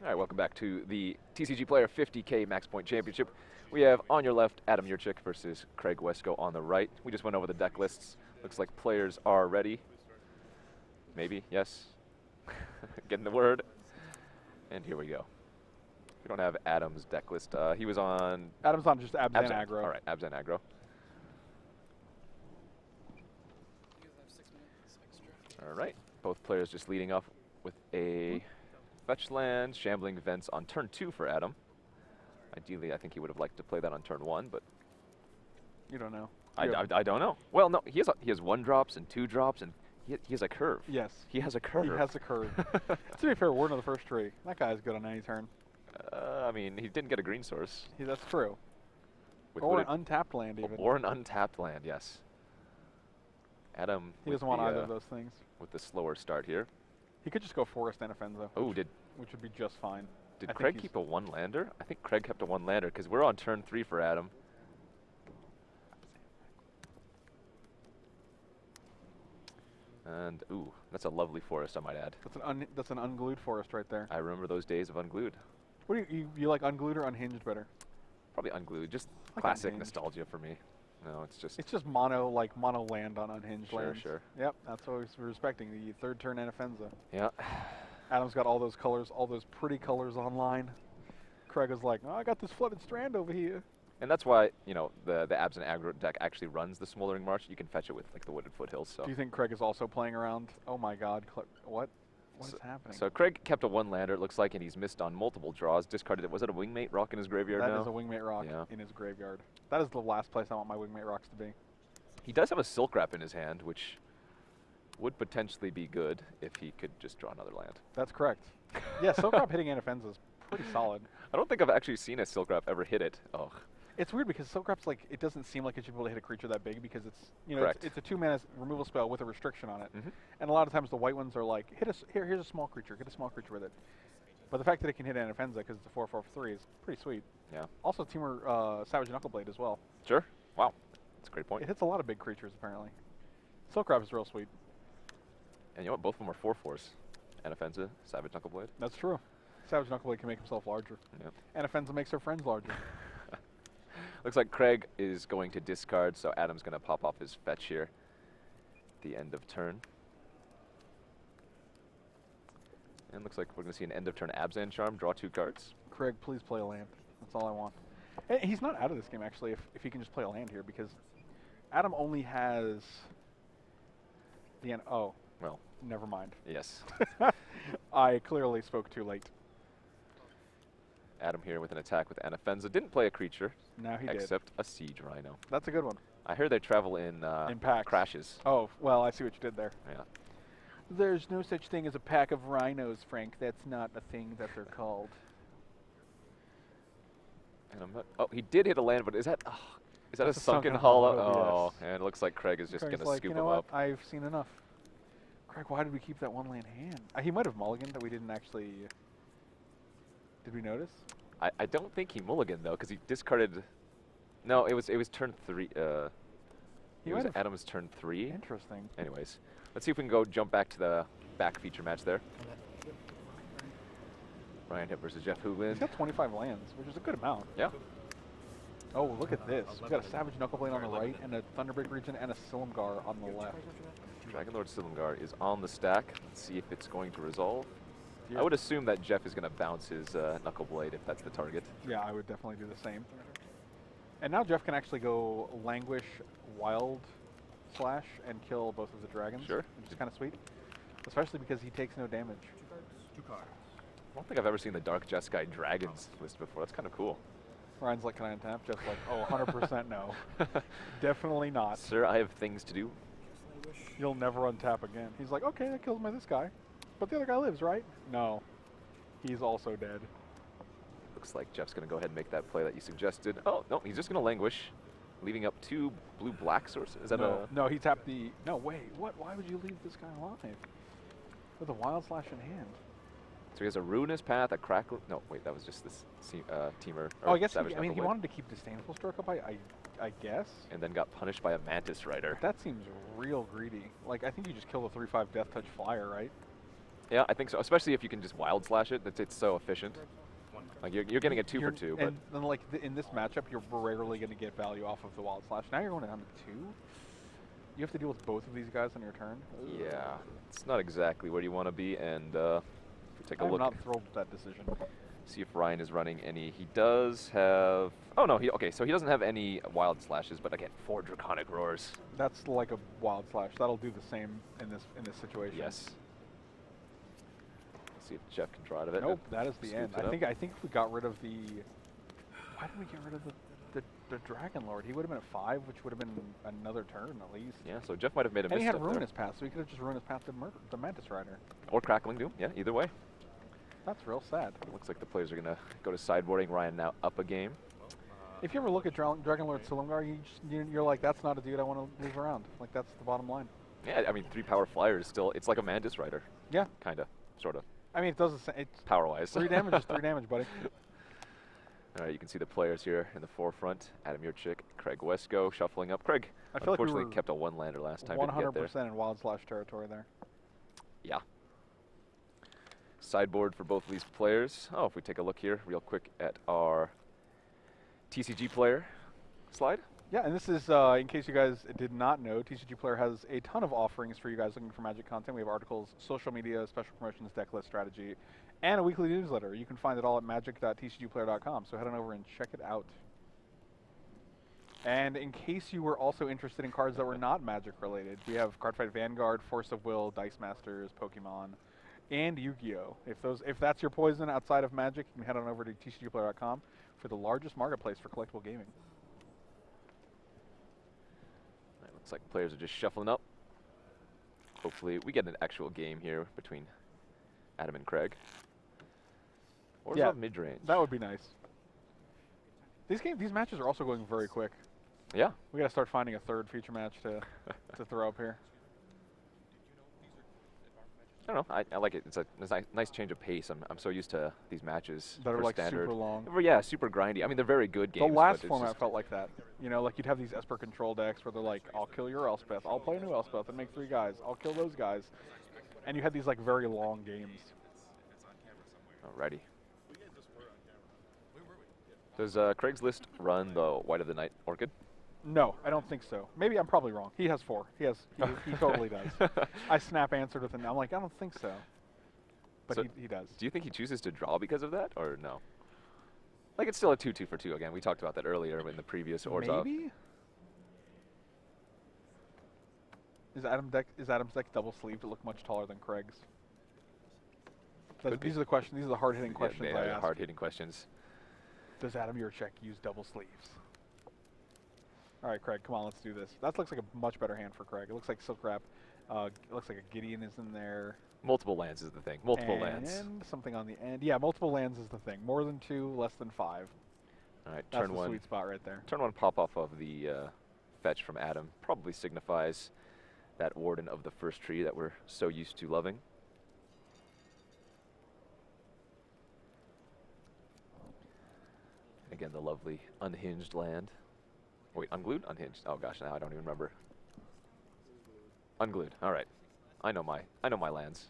All right, welcome back to the TCG Player 50K Max Point Championship. We have on your left Adam Yurchik versus Craig Wesco on the right. We just went over the deck lists. Looks like players are ready. Maybe, yes. Getting the word. And here we go. We don't have Adam's deck list. He was on... Adam's on just Abs and Aggro. All right, Abs and Aggro. All right, both players just leading off with a fetch land, Shambling Vents on turn 2 for Adam. Ideally, I think he would have liked to play that on turn 1, but... You don't know. I don't know. Well, no, he has 1 drops and 2 drops, and he has a curve. Yes. He has a curve. He has a curve. To be fair, we're in the first tree. That guy's good on any turn. I mean, he didn't get a green source. That's true. With or an untapped land, even. Or an untapped land, yes. Adam... He doesn't want either of those things. With the slower start here. He could just go Forest and Offenza. Oh, which would be just fine. Did Craig keep a 1-lander? I think Craig kept a 1-lander because we're on turn 3 for Adam. And, ooh, that's a lovely forest, I might add. That's an unglued forest right there. I remember those days of unglued. What do you like unglued or unhinged better? Probably unglued, just like classic unhinged. nostalgia for me. No, it's just mono land on unhinged land. Sure. Yep, that's what we're respecting, the third turn Anafenza. Yeah. Adam's got all those colors, all those pretty colors online. Craig is like, oh, I got this flooded strand over here. And that's why, you know, the Abs and Aggro deck actually runs the Smoldering March. You can fetch it with, like, the Wooded Foothills, so... Do you think Craig is also playing around? Oh my god, what? What is happening? So Craig kept a 1-lander, it looks like, and he's missed on multiple draws. Discarded it. Was it a Wingmate Rock in his graveyard now? That is a Wingmate Rock in his graveyard. That is the last place I want my Wingmate Rocks to be. He does have a Silk Wrap in his hand, which would potentially be good if he could just draw another land. That's correct. Yeah, Silk Wrap hitting Anafenza is pretty solid. I don't think I've actually seen a Silk Wrap ever hit it. Oh. It's weird because Silk Wrap's like, it doesn't seem like it should be able to hit a creature that big because it's, you know, it's a 2-mana removal spell with a restriction on it. And a lot of times the white ones are like, here's a small creature, hit a small creature with it. But the fact that it can hit Anafenza because it's a 4/4 for 3 is pretty sweet. Yeah. Also Teamer Savage Knuckleblade as well. Sure. Wow. That's a great point. It hits a lot of big creatures apparently. Silk Wrap is real sweet. And you know what? Both of them are 4/4s. Anafenza, Savage Knuckleblade. That's true. Savage Knuckleblade can make himself larger. Yeah. Anafenza makes her friends larger. Looks like Craig is going to discard, so Adam's going to pop off his fetch here at the end of turn. And looks like we're going to see an end of turn Abzan Charm, draw 2 cards. Craig, please play a land. That's all I want. And he's not out of this game, actually, if he can just play a land here, because Adam only has the end. Oh, well, never mind. Yes. I clearly spoke too late. Adam here with an attack with Anafenza. Didn't play a creature. No, he did. Except a Siege Rhino. That's a good one. I heard they travel in packs. crashes. Oh, well, I see what you did there. Yeah. There's no such thing as a pack of rhinos, Frank. That's not a thing that they're called. And I'm not, oh, he did hit a land, but is that a sunken hollow? Oh, yes. And it looks like Craig is just going to scoop him up. I've seen enough. Craig, why did we keep that 1-land hand? He might have mulliganed that we didn't actually... Did we notice? I don't think he mulliganed though, because he discarded. No, it was turn 3. It was Adam's turn 3. Interesting. Anyways, let's see if we can go jump back to the back feature match there. Ryan Hipp versus Jeff Hooglin. He's got 25 lands, which is a good amount. Yeah. Oh, look at this. We've got a Savage Knuckleblade on the right, and a Thunderbreak Regent, and a Silumgar on the left. Dragonlord Silumgar is on the stack. Let's see if it's going to resolve. I would assume that Jeff is going to bounce his Knuckleblade if that's the target. Yeah, I would definitely do the same. And now Jeff can actually go Languish, Wild Slash, and kill both of the dragons. Sure. Which is kind of sweet. Especially because he takes no damage. 2 cards. I don't think I've ever seen the Dark Jeskai Dragons list before. That's kind of cool. Ryan's like, can I untap? Jeff's like, oh, 100% no. Definitely not. Sir, I have things to do. You'll never untap again. He's like, okay, that kills this guy. But the other guy lives, right? No. He's also dead. Looks like Jeff's going to go ahead and make that play that you suggested. Oh, no, he's just going to Languish, leaving up 2 blue-black sources. Is that No, he tapped the... No, wait, what? Why would you leave this guy alive? With a Wild Slash in hand. So he has a Ruinous Path, a Crackle... No, wait, that was just this Teamer. Oh, I guess he wanted to keep Disdainful Stroke up, I guess. And then got punished by a Mantis Rider. That seems real greedy. Like, I think you just kill the 3/5 Death Touch Flyer, right? Yeah, I think so. Especially if you can just wild slash it. It's so efficient. Like you're getting a 2 for 2, but and then like in this matchup, you're rarely going to get value off of the wild slash. Now you're going down to 2. You have to deal with both of these guys on your turn. Yeah, it's not exactly where you want to be. And if we take a look, I'm not thrilled with that decision. See if Ryan is running any. He does have. Oh no, okay. So he doesn't have any wild slashes, but again, 4 draconic roars. That's like a wild slash. That'll do the same in this situation. Yes. Let's see if Jeff can draw out of it. Nope, that is the end. I think if we got rid of the. Why did we get rid of the Dragon Lord? He would have been at 5, which would have been another turn at least. Yeah, so Jeff might have made a misstep. And he had ruin Ruinous Path, so he could have just ruined his path to murder the Mantis Rider. Or Crackling Doom. Yeah, either way. That's real sad. Looks like the players are gonna go to sideboarding. Ryan now up a game. If you ever look at Dragon Lord Silumgar, you're like, that's not a dude I want to move around. Like, that's the bottom line. Yeah, I mean, 3 power flyer is still, it's like a Mantis Rider. Yeah. Kinda, sorta. I mean, it does the same. It's power-wise. 3 damage is 3 damage, buddy. All right, you can see the players here in the forefront. Adam Yurchik, Craig Wesco shuffling up. Craig, unfortunately, like we kept a 1-lander last time. 100% in wild slash territory there. Yeah. Sideboard for both of these players. Oh, if we take a look here real quick at our TCG player slide. Yeah, and this is, in case you guys did not know, TCG Player has a ton of offerings for you guys looking for Magic content. We have articles, social media, special promotions, deck list strategy, and a weekly newsletter. You can find it all at magic.tcgplayer.com, so head on over and check it out. And in case you were also interested in cards that were not Magic related, we have Cardfight Vanguard, Force of Will, Dice Masters, Pokemon, and Yu-Gi-Oh! If that's your poison outside of Magic, you can head on over to tcgplayer.com for the largest marketplace for collectible gaming. Looks like players are just shuffling up. Hopefully we get an actual game here between Adam and Craig. Or yeah, mid-range. That would be nice. These matches are also going very quick. Yeah. We got to start finding a third feature match to throw up here. I don't know. I like it. It's a nice change of pace. I'm so used to these matches that are like standard. super long. Yeah, super grindy. I mean, they're very good games. The last format felt like that. You know, like you'd have these Esper control decks where they're like, I'll kill your Elspeth, I'll play a new Elspeth and make 3 guys, I'll kill those guys. And you had these like very long games. Alrighty. Does Craig's list run the White of the Night Orchid? No, I don't think so. Maybe I'm probably wrong. He has 4. He totally does. I snap answered with an. I'm like, I don't think so. But so he does. Do you think he chooses to draw because of that, or no? Like it's still a 2/2 for 2 again. We talked about that earlier in the previous Orzhov. Maybe. Is Adam's deck double sleeved to look much taller than Craig's? These are the questions. These are the hard hitting questions I ask. Hard hitting questions. Does Adam Yurchik use double sleeves? All right, Craig, come on, let's do this. That looks like a much better hand for Craig. It looks like Silk Wrap. It looks like a Gideon is in there. Multiple lands is the thing. Multiple lands. And something on the end. Yeah, multiple lands is the thing. More than 2, less than 5. All right, That's turn the 1. Sweet spot right there. Turn 1 pop off of the fetch from Adam. Probably signifies that Warden of the First Tree that we're so used to loving. Again, the lovely unhinged land. Wait, unglued? Unhinged. Oh gosh, now I don't even remember. Unglued. All right. I know my lands.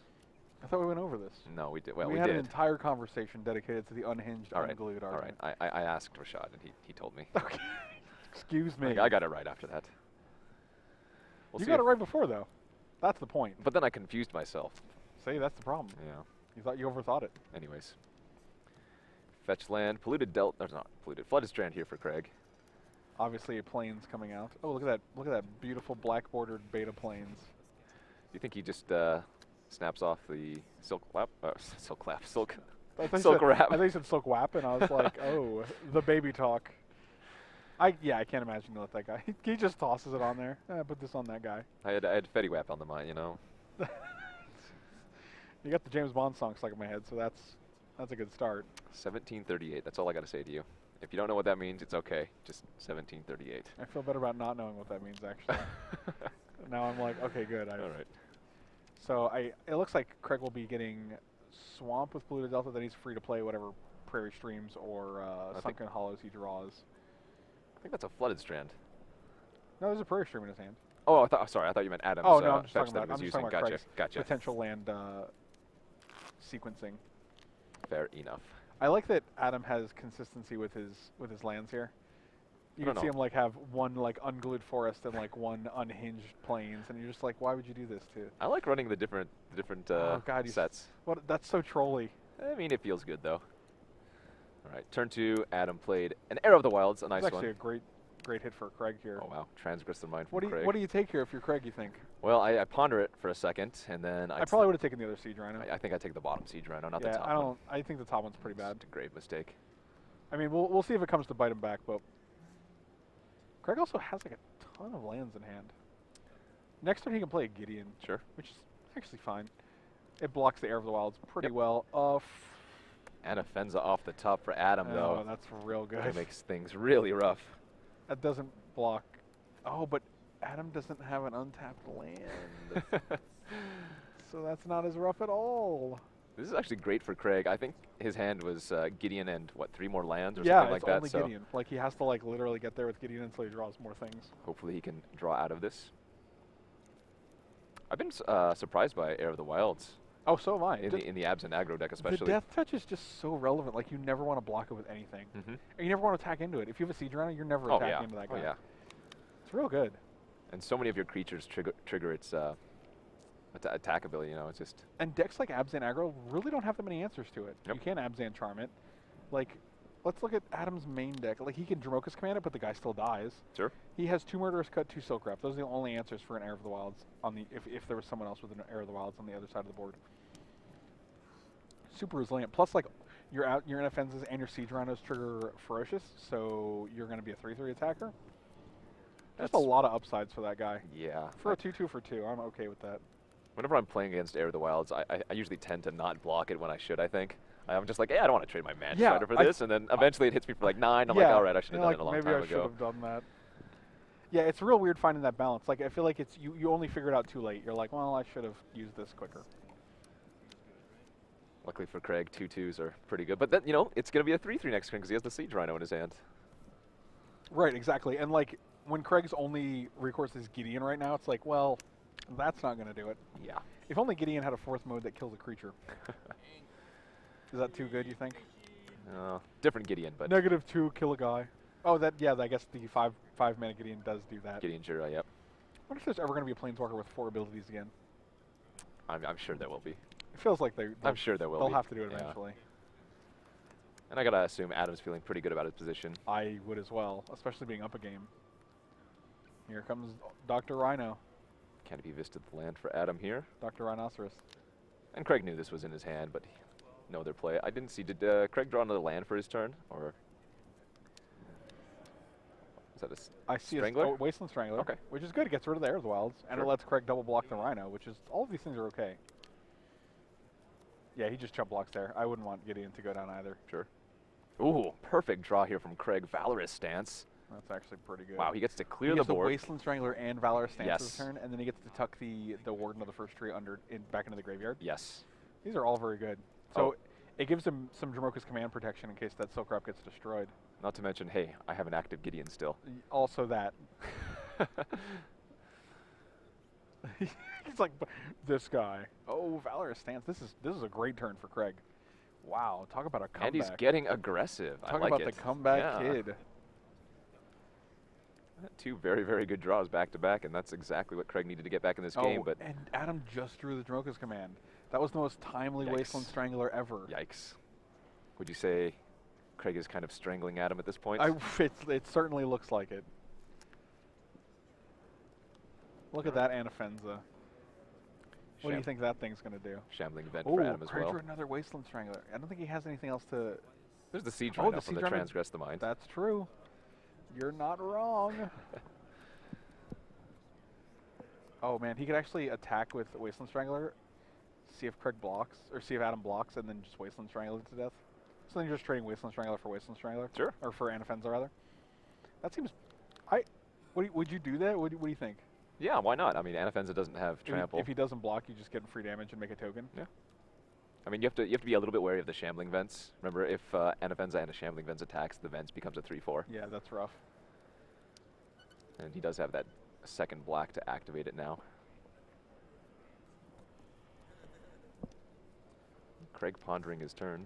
I thought we went over this. No, we did. Well, we had an entire conversation dedicated to the unhinged, unglued argument. All right. I asked Rashad, and he told me. Okay. Excuse me. I got it right after that. You got it right before, though. That's the point. But then I confused myself. See, that's the problem. Yeah. You thought you overthought it. Anyways. Fetch land. Polluted Delta. There's not polluted. Flooded Strand here for Craig. Obviously, a plane's coming out. Oh, look at that! Look at that beautiful black-bordered beta planes. Do you think he just snaps off the silk wrap? Silk wrap. Silk wrap. I thought you said silk wrap, and I was like, oh, the baby talk. I can't imagine you let that guy. He just tosses it on there. Put this on that guy. I had Fetty Wap on the mind, you know. You got the James Bond song stuck in my head, so that's a good start. 1738. That's all I got to say to you. If you don't know what that means, it's okay. Just 1738. I feel better about not knowing what that means, actually. Now I'm like, okay, good. All right. So it looks like Craig will be getting Swamp with Polluted Delta. Then he's free to play whatever Prairie Streams or Sunken Hollows he draws. I think that's a Flooded Strand. No, there's a Prairie Stream in his hand. Oh, sorry. I thought you meant Adam's. Oh no, I'm just talking about Craig's Gotcha. Potential land sequencing. Fair enough. I like that Adam has consistency with his lands here. You can see him like have one like unglued forest and like one unhinged plains, and you're just like, why would you do this to? I like running the different oh God, sets. What? That's so trolly. I mean, it feels good though. All right, turn 2. Adam played an Arrow of the Wilds, a nice one. It's actually a great hit for Craig here. Oh wow, transgress the mind from Craig. What do you take here if you're Craig? You think? Well, I ponder it for a second, and then I probably would have taken the other Siege Rhino. I think I take the bottom Siege Rhino, not the top one. I think the top one's pretty bad. It's a grave mistake. I mean, we'll see if it comes to bite him back, but Craig also has like a ton of lands in hand. Next turn he can play a Gideon. Sure. Which is actually fine. It blocks the Air of the Wilds pretty well. And a Fenza off the top for Adam, though. Oh, that's real good. That makes things really rough. That doesn't block. Oh, but Adam doesn't have an untapped land. So that's not as rough at all. This is actually great for Craig. I think his hand was Gideon and, what, 3 more lands or yeah, something like that? Yeah, it's only Gideon. Like, he has to, like, literally get there with Gideon until he draws more things. Hopefully he can draw out of this. I've been surprised by Air of the Wilds. Oh, so am I. In the Abs and aggro deck especially. The Death Touch is just so relevant. Like, you never want to block it with anything. And you never want to attack into it. If you have a Siege Rhino, you're never attacking into that guy. Oh, yeah. It's real good. And so many of your creatures trigger its attack ability, you know, it's just... And decks like Abzan Aggro really don't have that many answers to it. Yep. You can't Abzan Charm it. Like, let's look at Adam's main deck. Like, he can Dromoka's command it, but the guy still dies. Sure. He has 2 Murderous Cut, 2 Silk Wrap. Those are the only answers for an Air of the Wilds on the if there was someone else with an Air of the Wilds on the other side of the board. Super resilient. Plus, like, your Inoffenses and your Siege Rhinos trigger Ferocious, so you're going to be a 3/3 attacker. That's a lot of upsides for that guy. Yeah. For a 2/2 for 2, I'm okay with that. Whenever I'm playing against Air of the Wilds, I usually tend to not block it when I should, I think. I'm just like, hey, I don't want to trade my Mana Strider for this, and then eventually it hits me for like 9. I'm like, all right, I should have done it a long time ago. Maybe I should have done that. Yeah, it's real weird finding that balance. Like, I feel like it's you only figure it out too late. You're like, well, I should have used this quicker. Luckily for Craig, 2/2s are pretty good. But then, you know, it's going to be a 3/3 next turn because he has the Siege Rhino in his hand. Right, exactly. And, like, when Craig's only recourse is Gideon right now, it's like, well, that's not going to do it. Yeah. If only Gideon had a 4th mode that kills a creature. Is that too good, you think? Different Gideon, but... -2, kill a guy. Oh, I guess the 5 mana Gideon does do that. Gideon Jura, yep. I wonder if there's ever going to be a Planeswalker with 4 abilities again. I'm sure there will be. It feels like I'm sure there will be. They'll have to do it eventually. And I got to assume Adam's feeling pretty good about his position. I would as well, especially being up a game. Here comes Dr. Rhino. Can it be Vista the land for Adam here? Dr. Rhinoceros. And Craig knew this was in his hand, but no other play. I didn't see, did Craig draw another land for his turn? Or is that a Strangler? Wasteland Strangler. Okay. Which is good. It gets rid of the Air of the Wilds, and it lets Craig double block the Rhino, which is, all of these things are okay. Yeah, he just chump blocks there. I wouldn't want Gideon to go down either. Sure. Ooh, perfect draw here from Craig. Valorous Stance. That's actually pretty good. Wow, he gets to clear the the board. He gets the Wasteland Strangler and Valorous Stance this turn, and then he gets to tuck the Warden of the First Tree back into the graveyard. Yes. These are all very good. So it gives him some Dromoka's command protection in case that Silk Wrap gets destroyed. Not to mention, hey, I have an active Gideon still. Also that. He's like, this guy. Oh, Valorous Stance. This is a great turn for Craig. Wow, talk about a comeback. And he's getting aggressive. Talk about the comeback kid. 2 very, very good draws back to back, and that's exactly what Craig needed to get back in this game. But and Adam just drew the Dromoka's command. That was the most timely Wasteland Strangler ever. Yikes. Would you say Craig is kind of strangling Adam at this point? It certainly looks like it. Look at that Inoffensa. What do you think that thing's going to do? Shambling Vent for Adam as well. Craig another Wasteland Strangler. I don't think he has anything else to... There's the Siege Rhino from the Transgress the Mind. That's true. You're not wrong. Oh, man. He could actually attack with Wasteland Strangler, see if Craig blocks, or see if Adam blocks, and then just Wasteland Strangler to death. So then you're just trading Wasteland Strangler for Wasteland Strangler? Sure. Or for Inoffensa, rather. That seems... Would you do that? What do you think? Yeah, why not? I mean, Inoffensa doesn't have trample. If he doesn't block, you just get free damage and make a token. Yeah. I mean, you have to be a little bit wary of the Shambling Vents. Remember, if Inoffensa and a Shambling Vents attacks, the Vents becomes a 3/4. Yeah, that's rough. And he does have that second black to activate it now. Craig pondering his turn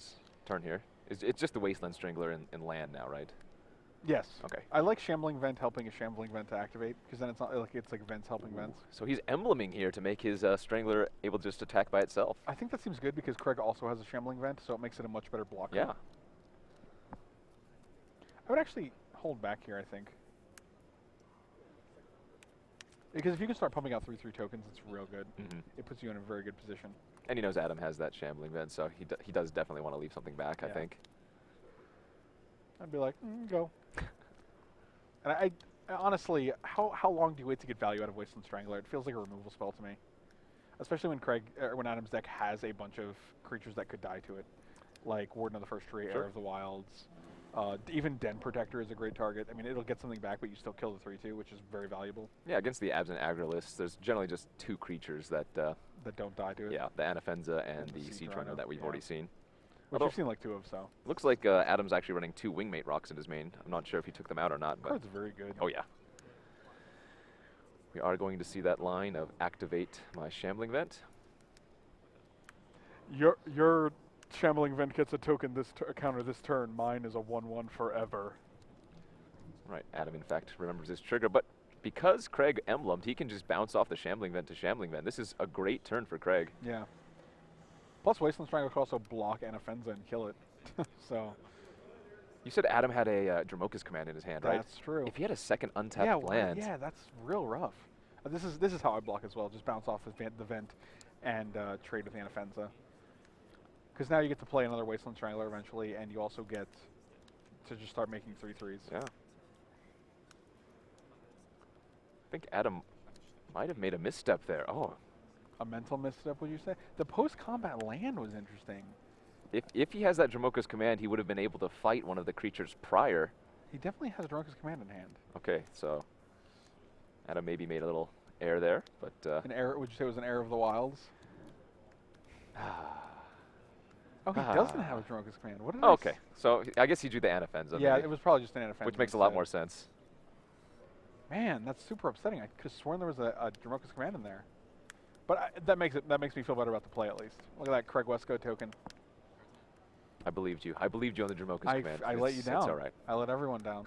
here. It's just the Wasteland Strangler in land now, right? Yes. Okay. I like Shambling Vent helping a Shambling Vent to activate, because then it's not like it's like vents helping vents. So he's embleming here to make his Strangler able to just attack by itself. I think that seems good because Craig also has a Shambling Vent, so it makes it a much better blocker. Yeah. I would actually hold back here, I think. Because if you can start pumping out 3/3 tokens, it's real good. It puts you in a very good position. And he knows Adam has that Shambling Vent, so he does definitely want to leave something back, I think. I'd be like, go. And I honestly, how long do you wait to get value out of Wasteland Strangler? It feels like a removal spell to me. Especially when Adam's deck has a bunch of creatures that could die to it. Like Warden of the First Tree, Heir of the Wilds. Even Den Protector is a great target. I mean, it'll get something back, but you still kill the 3/2, which is very valuable. Yeah, against the Abs and Aggro list, there's generally just 2 creatures that don't die to it. Yeah, the Anafenza and the Siege Rhino that we've already seen. Which we've seen like 2 of, so. Looks like Adam's actually running 2 Wingmate Rocks in his main. I'm not sure if he took them out or not. But card's very good. Oh, yeah. We are going to see that line of activate my Shambling Vent. Your Shambling Vent gets a token counter this turn. Mine is a 1/1 forever. Right, Adam, in fact, remembers his trigger. But because Craig emblemed, he can just bounce off the Shambling Vent to Shambling Vent. This is a great turn for Craig. Yeah. Plus, Wasteland Strangler can also block Anafenza and kill it. So. You said Adam had a Dromoka's Command in his hand, right? That's true. If he had a second untapped land. Yeah, that's real rough. This is how I block as well. Just bounce off the vent and trade with Anafenza. Because now you get to play another Wasteland Strangler eventually, and you also get to just start making 3/3s. Yeah. I think Adam might have made a misstep there. Oh. A mental misstep, would you say? The post-combat land was interesting. If he has that Dromoka's Command, he would have been able to fight one of the creatures prior. He definitely has Dromoka's Command in hand. Okay, so Adam maybe made a little error there, but an error? Would you say it was an Heir of the Wilds? Oh, he doesn't have a Dromoka's Command. What did I okay, so I guess he drew the Anafenza. Yeah, it was probably just an Anafenza. Which makes a lot more sense. Man, that's super upsetting. I could have sworn there was a Dromoka's Command in there. But that makes me feel better about the play at least. Look at that Craig Wesco token. I believed you. I believed you on the Dromoka's Command. I let you down. It's all right. I let everyone down.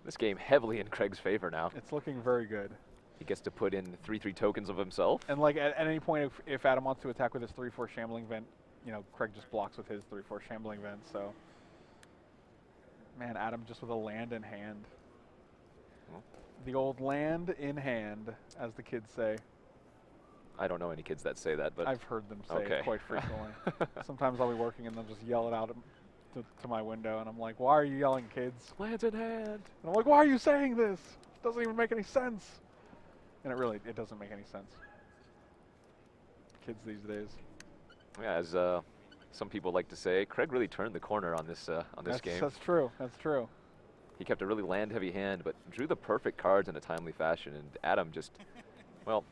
This game heavily in Craig's favor now. It's looking very good. He gets to put in 3/3 tokens of himself. And like at any point, if Adam wants to attack with his 3/4 Shambling Vent, you know, Craig just blocks with his 3/4 Shambling Vent. So, man, Adam just with a land in hand. Well, the old land in hand, as the kids say. I don't know any kids that say that, but I've heard them say it quite frequently. Sometimes I'll be working and they'll just yell it out to my window, and I'm like, "Why are you yelling, kids? Lands in hand." And I'm like, "Why are you saying this? It doesn't even make any sense." And it doesn't make any sense. Kids these days. Yeah, as some people like to say, Craig really turned the corner on this game. That's true. That's true. He kept a really land-heavy hand, but drew the perfect cards in a timely fashion. And Adam just, well,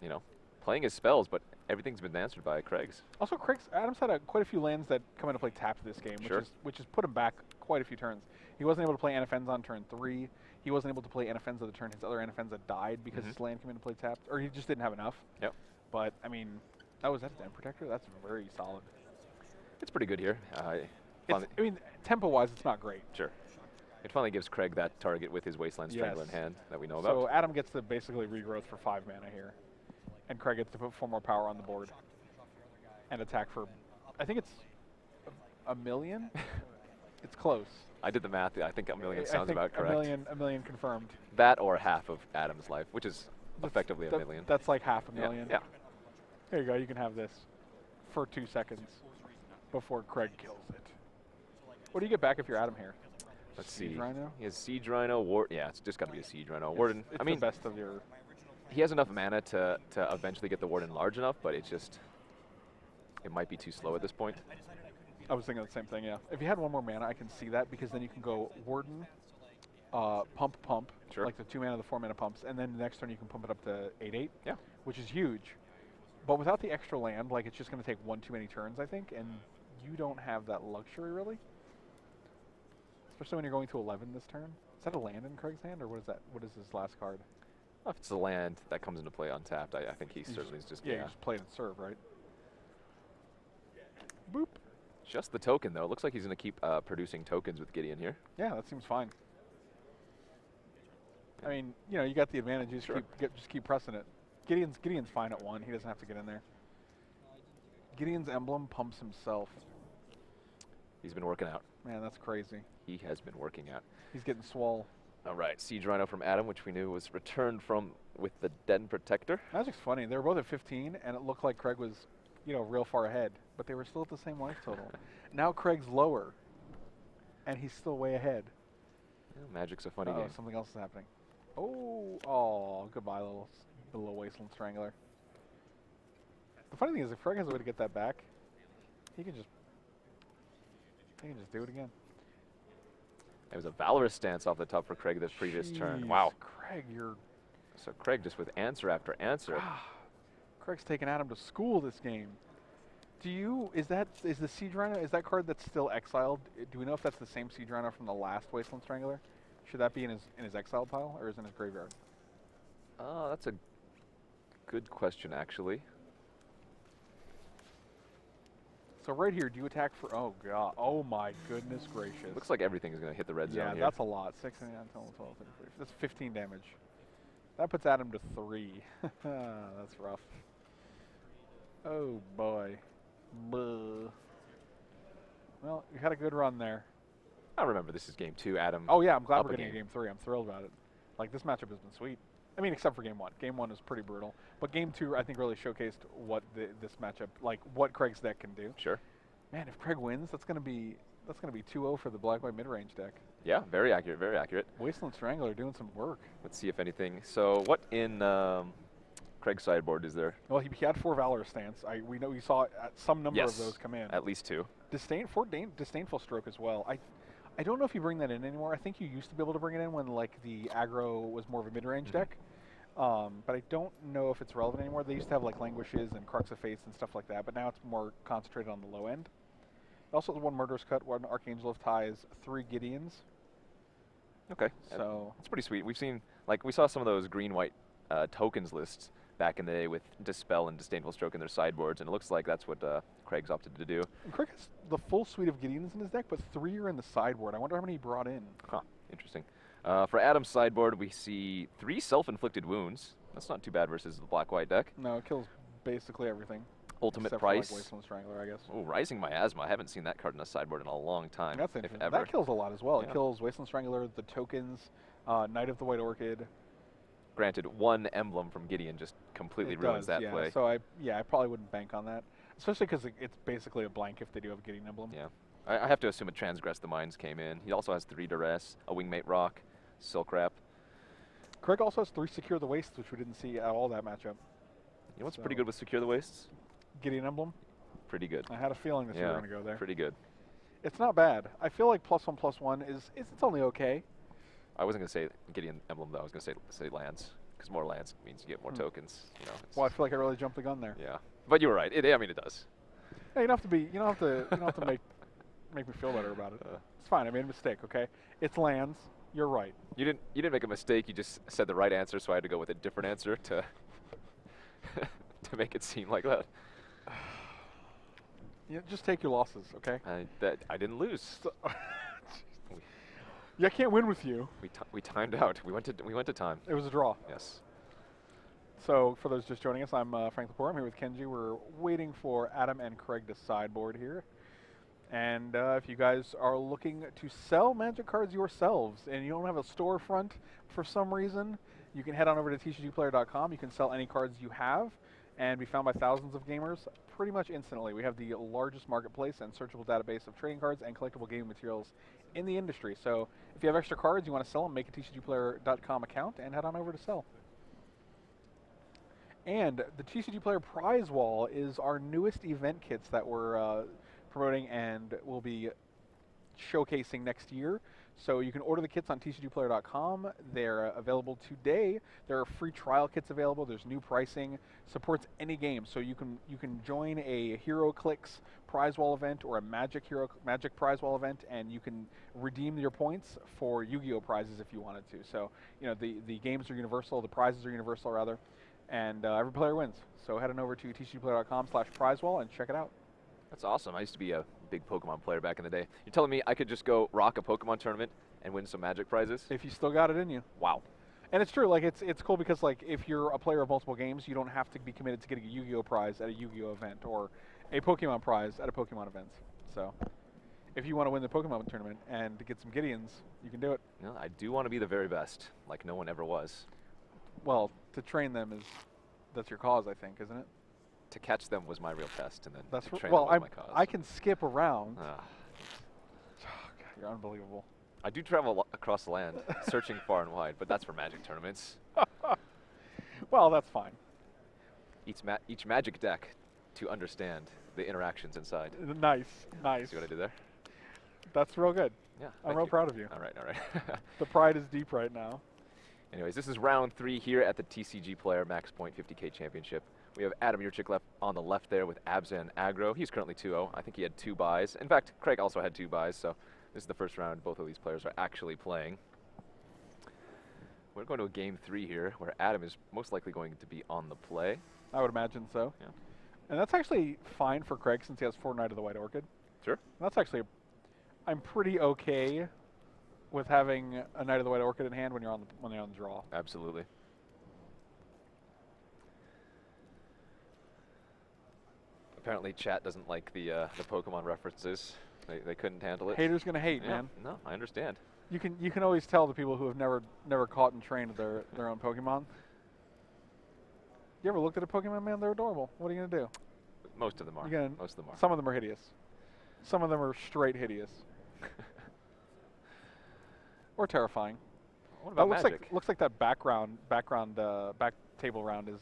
you know, playing his spells, but everything's been answered by Craig's. Also, Adam's had quite a few lands that come into play tapped this game, which has put him back quite a few turns. He wasn't able to play Anafenza on turn 3. He wasn't able to play Anafenza the turn his other Anafenza died because his land came into play tapped, or he just didn't have enough. Yep. But I mean, that was Den Protector. That's very solid. It's pretty good here. I mean, tempo-wise, it's not great. Sure. It finally gives Craig that target with his Wasteland Strangler in hand that we know about. So Adam gets to basically regrowth for 5 mana here. And Craig gets to put 4 more power on the board. And attack for, I think it's a million? It's close. I did the math. I think a million sounds about correct. A million confirmed. That or half of Adam's life, which is effectively a million. That's like half a million. Yeah. There you go. You can have this for 2 seconds before Craig kills it. What do you get back if you're Adam here? Let's see. Siege Rhino? He has Siege Rhino. Yeah, it's just got to be a Siege Rhino. Warden. I mean, the best of your. He has enough mana to eventually get the Warden large enough, but it's just, it might be too slow at this point. I was thinking the same thing, yeah. If you had 1 more mana, I can see that, because then you can go Warden, pump, like the 2 mana, the 4 mana pumps, and then the next turn you can pump it up to 8/8, which is huge. But without the extra land, like, it's just going to take 1 too many turns, I think, and you don't have that luxury, really. Especially when you're going to 11 this turn. Is that a land in Craig's hand, or what is that? What is his last card? Well, if it's a land that comes into play untapped, I think he certainly is just, you just play it and serve, right? Boop. Just the token, though. It looks like he's going to keep producing tokens with Gideon here. Yeah, that seems fine. I mean, you know, you got the advantage. You just keep pressing it. Gideon's fine at 1. He doesn't have to get in there. Gideon's emblem pumps himself. He's been working out. Man, that's crazy. He has been working out. He's getting swole. All right, Siege Rhino from Adam, which we knew was returned from with the Den Protector. Magic's funny. They were both at 15, and it looked like Craig was, you know, real far ahead. But they were still at the same life total. Now Craig's lower, and he's still way ahead. Yeah, Magic's a funny game. Something else is happening. Oh, goodbye, little Wasteland Strangler. The funny thing is, if Craig has a way to get that back, he can just do it again. It was a valorous stance off the top for Craig this previous turn. Wow. Craig, So Craig just with answer after answer. Craig's taking Adam to school this game. Is the Siege Rhino, is that card that's still exiled? Do we know if that's the same Siege Rhino from the last Wasteland Strangler? Should that be in his exiled pile, or is it in his graveyard? That's a good question, actually. So right here, do you attack for, oh god, oh my goodness gracious. Looks like everything is going to hit the red zone here. Yeah, that's a lot. 6, 9, 10, 12, 13, 14. That's 15 damage. That puts Adam to 3. That's rough. Oh boy. Buh. Well, you had a good run there. I remember this is game 2, Adam. Oh yeah, I'm glad we're getting a game 3. I'm thrilled about it. Like, this matchup has been sweet. I mean, except for game 1. Game 1 was pretty brutal. But game 2, I think, really showcased what this matchup, like, what Craig's deck can do. Sure. Man, if Craig wins, that's gonna be 2-0 for the black-white mid-range deck. Yeah, very accurate, very accurate. Wasteland Strangler doing some work. Let's see if anything. So what in Craig's sideboard is there? Well, he had 4 Valorous Stance. We know we saw some number of those come in. At least 2. Disdainful Stroke as well. I don't know if you bring that in anymore. I think you used to be able to bring it in when like the aggro was more of a mid-range deck. But I don't know if it's relevant anymore. They used to have like Languishes and Crux of Fates and stuff like that, but now it's more concentrated on the low end. Also, 1 Murderous Cut, 1 Archangel of Ties, 3 Gideons. Okay, so it's pretty sweet. We've seen, like, we saw some of those green-white tokens lists back in the day with Dispel and Disdainful Stroke in their sideboards, and it looks like that's what Craig's opted to do. And Craig has the full suite of Gideons in his deck, but 3 are in the sideboard. I wonder how many he brought in. Huh, interesting. For Adam's sideboard, we see 3 Self-Inflicted Wounds. That's not too bad versus the black-white deck. No, it kills basically everything. Ultimate Except Price. For like Wasteland Strangler, I guess. Oh, Rising Miasma. I haven't seen that card in a sideboard in a long time. That's interesting. If ever. That kills a lot as well. Yeah. It kills Wasteland Strangler, the tokens, Knight of the White Orchid. Granted, 1 emblem from Gideon just completely ruins that play. So I probably wouldn't bank on that, especially because it's basically a blank if they do have a Gideon emblem. Yeah, I have to assume a Transgress the Minds came in. He also has 3 Duress, a Wingmate Rock, Silk Wrap. Craig also has 3 Secure the Wastes, which we didn't see at all that matchup. You know what's pretty good with Secure the Wastes? Gideon emblem. Pretty good. I had a feeling that you were going to go there. Pretty good. It's not bad. I feel like +1/+1 is it's only okay. I wasn't going to say Gideon emblem though. I was going to say lands, because more lands means you get more tokens. You know. Well, I feel like I really jumped the gun there. Yeah, but you were right. I mean, it does. Hey, you don't have to make me feel better about it. It's fine. I made a mistake. Okay, it's lands. You're right. You didn't make a mistake. You just said the right answer, so I had to go with a different answer to to make it seem like that. Yeah, just take your losses, okay? I didn't lose. So yeah, I can't win with you. We timed out. We went to time. It was a draw. Yes. So for those just joining us, I'm Frank Lepore. I'm here with Kenji. We're waiting for Adam and Craig to sideboard here. And if you guys are looking to sell Magic cards yourselves and you don't have a storefront for some reason, you can head on over to tcgplayer.com. You can sell any cards you have and be found by thousands of gamers pretty much instantly. We have the largest marketplace and searchable database of trading cards and collectible gaming materials in the industry. So if you have extra cards, you want to sell them, make a tcgplayer.com account and head on over to sell. And the TCG Player Prize Wall is our newest event kits that we're promoting and will be showcasing next year. So you can order the kits on tcgplayer.com. They're available today. There are free trial kits available. There's new pricing. Supports any game. So you can join a HeroClix prize wall event or a Magic prize wall event, and you can redeem your points for Yu-Gi-Oh prizes if you wanted to. So you know the games are universal. The prizes are universal rather, and every player wins. So head on over to tcgplayer.com/prizewall and check it out. That's awesome. I used to be a big Pokemon player back in the day. You're telling me I could just go rock a Pokemon tournament and win some Magic prizes? If you still got it in you. Wow. And it's true. Like it's cool because like if you're a player of multiple games, you don't have to be committed to getting a Yu-Gi-Oh prize at a Yu-Gi-Oh event or a Pokemon prize at a Pokemon event. So if you want to win the Pokemon tournament and to get some Gideons, you can do it. No, I do want to be the very best, like no one ever was. Well, to train them that's your cause, I think, isn't it? To catch them was my real test, and then That's to train well, them was my cause. I can skip around. Ah. Oh, God, you're unbelievable. I do travel across the land, searching far and wide, but that's for Magic tournaments. Well, that's fine. Each Magic deck to understand the interactions inside. Nice, nice. See what I did there? That's real good. Yeah. I'm real proud of you. All right, all right. The pride is deep right now. Anyways, this is round 3 here at the TCG Player Max Point 50K Championship. We have Adam Yurchik left on the left there with Abzan Aggro. He's currently 2-0. I think he had 2 buys. In fact, Craig also had 2 buys, so this is the first round both of these players are actually playing. We're going to a game 3 here, where Adam is most likely going to be on the play. I would imagine so. Yeah. And that's actually fine for Craig since he has 4 Knight of the White Orchid. Sure. And that's actually, I'm pretty okay with having a Knight of the White Orchid in hand when you're on the draw. Absolutely. Apparently, chat doesn't like the Pokemon references. They couldn't handle it. Haters gonna hate, Yeah, man. no, I understand. You can always tell the people who have never caught and trained their own Pokemon. You ever looked at a Pokemon, man? They're adorable. What are you gonna do? Most of them are. Most of them are. Some of them are hideous. Some of them are straight hideous. Or terrifying. What about that Magic? looks like that back table round is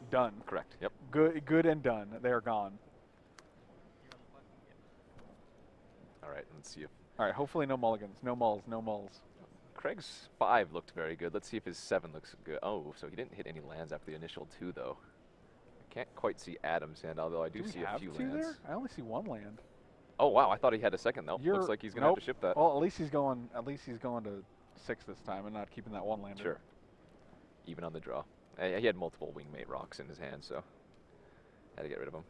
done. Correct. Yep. Good and done. They are gone. All right. Let's see if. All right. Hopefully no mulligans. No mulls. No mulls. Craig's 5 looked very good. Let's see if his 7 looks good. Oh, so he didn't hit any lands after the initial 2, though. I can't quite see Adam's hand, although I do see a few lands. There? I only see 1 land. Oh wow! I thought he had a second though. Looks like he's gonna have to ship that. Well, at least he's going to 6 this time and not keeping that 1 land. Sure. Even on the draw, he had multiple wingmate rocks in his hand, so had to get rid of them.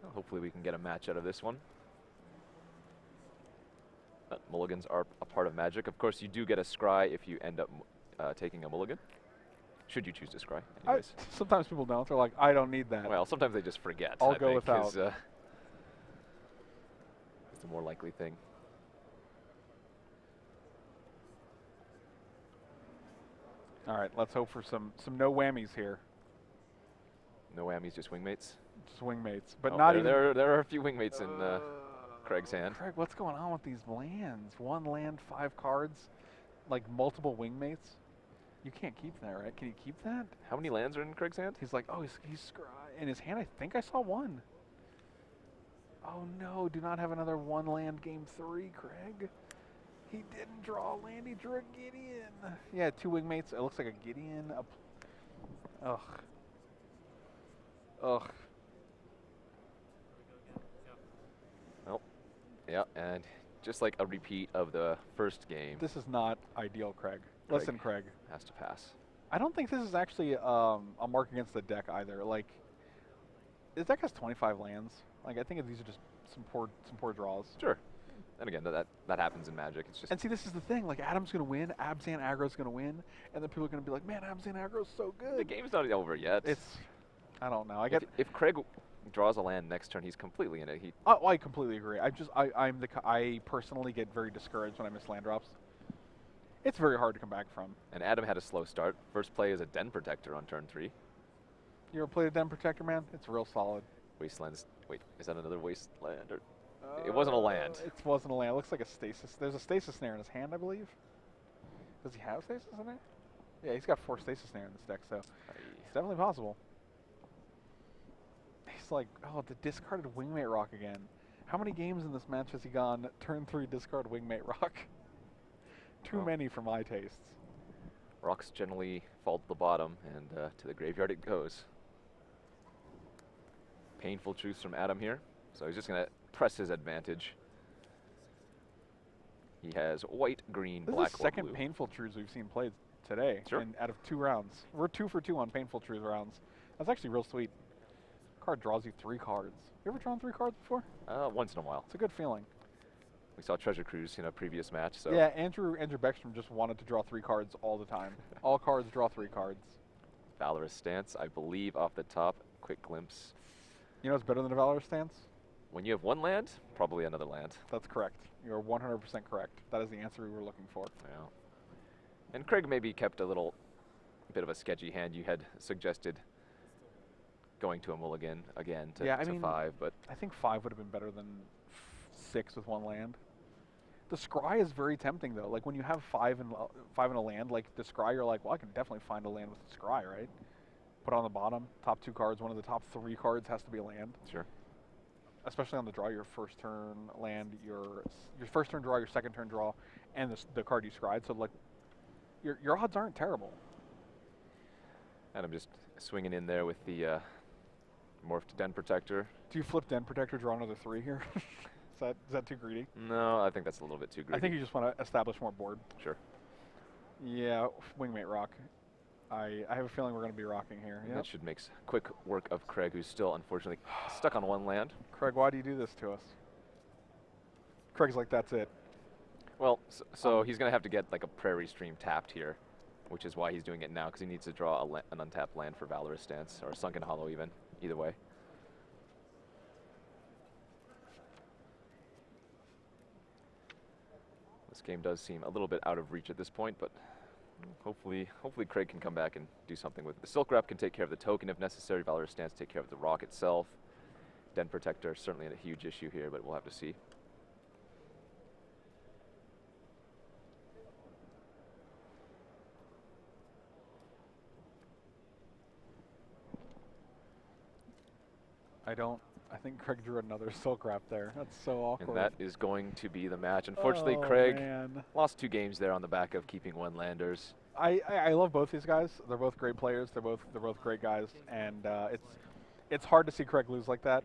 Well, hopefully we can get a match out of this one. Mulligans are a part of Magic. Of course, you do get a scry if you end up taking a mulligan. Should you choose to scry, anyways. Sometimes people don't. They're like, I don't need that. Well, sometimes they just forget. I'll go without. It's the more likely thing. All right, let's hope for some no whammies here. No whammies, just wingmates? Just wingmates, but not even. There are a few wingmates in Craig's hand. Craig, what's going on with these lands? 1 land, 5 cards, like multiple wingmates. You can't keep that, right? Can you keep that? How many lands are in Craig's hand? He's like, oh, he's scry. In his hand, I think I saw 1. Oh no, do not have another 1 land game 3, Craig. He didn't draw a land, he drew a Gideon. Yeah, 2 wingmates. It looks like a Gideon. Ugh. Ugh. Well, yeah, and just like a repeat of the first game. This is not ideal, Craig. Listen, Craig. Has to pass. I don't think this is actually a mark against the deck either. Like, this deck has 25 lands. Like, I think these are just some poor draws. Sure. And again, that happens in Magic. It's just. And see, this is the thing. Like, Adam's gonna win, Abzan Aggro's gonna win, and then people are gonna be like, "Man, Abzan Aggro's so good." The game's not over yet. I don't know. If Craig draws a land next turn, he's completely in it. Oh, I completely agree. I personally get very discouraged when I miss land drops. It's very hard to come back from. And Adam had a slow start. First play is a Den Protector on turn 3. You ever played a Den Protector, man? It's real solid. Wastelands. Wait, is that another wasteland? Or it wasn't a land. It wasn't a land. It looks like a stasis. There's a stasis snare in his hand, I believe. Does he have stasis in there? Yeah, he's got 4 stasis snare in this deck, so it's definitely possible. He's like, oh, the discarded Wingmate Rock again. How many games in this match has he gone turn 3 discard Wingmate Rock? Too many for my tastes. Rocks generally fall to the bottom, and to the graveyard it goes. Painful truths from Adam here. So he's just going to press his advantage. He has white, green, This black, is the second or blue. Painful Truths we've seen played today. Sure. And out of 2 rounds. We're 2 for 2 on Painful Truth rounds. That's actually real sweet. Card draws you 3 cards. You ever drawn 3 cards before? Once in a while. It's a good feeling. We saw Treasure Cruise in a previous match. So yeah, Andrew Beckstrom just wanted to draw 3 cards all the time. All cards draw 3 cards. Valorous Stance, I believe, off the top. Quick glimpse. You know what's better than a Valorous Stance? When you have 1 land, probably another land. That's correct. You're 100% correct. That is the answer we were looking for. Yeah. And Craig maybe kept a little bit of a sketchy hand. You had suggested going to a mulligan again to 5, but I think 5 would have been better than 6 with 1 land. The scry is very tempting though. Like when you have 5 in a land, like the scry, you're like, well, I can definitely find a land with the scry, right? Put it on the bottom, top 2 cards. One of the top 3 cards has to be a land. Sure. Especially on the draw, your first turn land, your first turn draw, your second turn draw, and the card you scried. So like, your odds aren't terrible. And I'm just swinging in there with the morphed Den Protector. Do you flip Den Protector, draw another 3 here? Is that too greedy? No, I think that's a little bit too greedy. I think you just want to establish more board. Sure. Yeah, Wingmate rock. I have a feeling we're going to be rocking here. Yep. That should make quick work of Craig, who's still unfortunately stuck on 1 land. Craig, why do you do this to us? Craig's like, that's it. Well, so he's going to have to get like a Prairie Stream tapped here, which is why he's doing it now, because he needs to draw an untapped land for Valorous Stance, or a Sunken Hollow even, either way. This game does seem a little bit out of reach at this point, but hopefully Craig can come back and do something with it. The Silk Wrap can take care of the token if necessary. Valorous Stance take care of the rock itself. Den Protector certainly a huge issue here, but we'll have to see. I think Craig drew another Silk Wrap there. That's so awkward. And that is going to be the match. Unfortunately, Craig man. Lost 2 games there on the back of keeping 1 landers. I love both these guys. They're both great players. They're both great guys, and it's hard to see Craig lose like that.